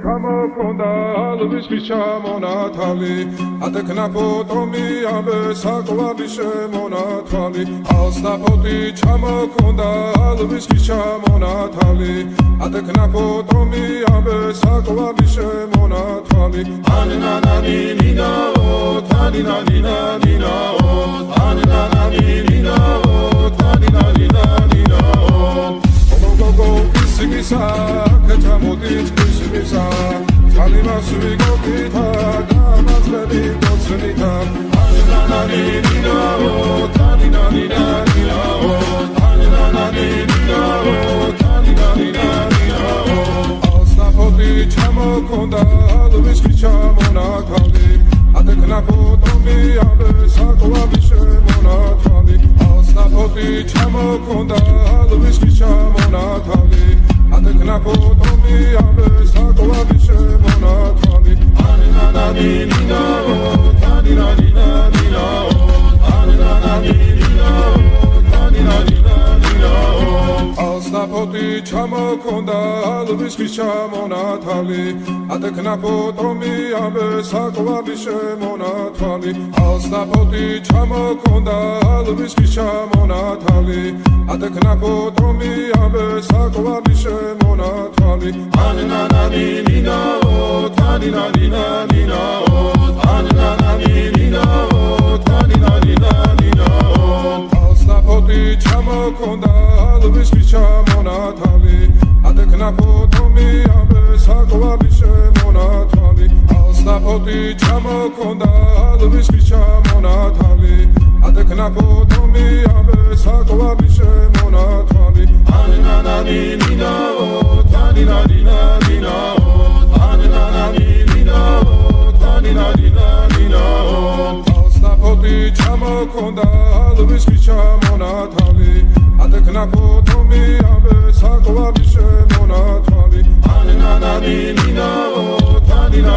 ჩამოქონდა ალვის ჩამონათალი ატეკნა ფოტომი ამბე საკვარი შემონათვალი ალსაფოტი ჩამოქონდა ალვის ჩამონათალი ატეკნა ფოტომი ამბე საკვარი შემონათვალი ანინანინინაო თანინანინანინაო ანინანინინაო თანინანინანინაო გოგო ისიგისა კეთამოდით ისიგისა Alimas we go pita, damas ready to sunita. Anina oh, tanina nina nina oh, anina nina oh, tanina nina nina oh. Alsapoti chamo konda, alvis chamo kali. Adekna potomi abe sakwa bishe mona kali. Alsapoti chamo konda, alvis chamo kali. Adekna potomi abe sakwa bishe mona kali. Anina nina oh, tanina nina nina oh, anina nina oh, tanina nina nina oh. Alsapoti chamo konda, alvis chamo kali. Adekna potomi abe sakwa bishe mona kali. Alsapoti chamo konda, alvis chamo kali. Adekna potomi abe sakwa bishe mona kali. Anina nina oh, tanina nina nina oh, anina nina oh, tanina nina nina oh. Alsapoti chamo konda, alvis chamo kali. Adekna potomi abe sakwa bishe mona kali. Alsapoti chamo konda, alvis chamo kali. Adekna potomi abe sakwa bishe mona kali. Anina nina oh, tanina nina nina oh, anina nina oh, tanina nina nina oh. Alsapoti chamo konda, alvis chamo kali. Adekna potomi abe sakwa bishe mona kali. Anina nina oh, tanina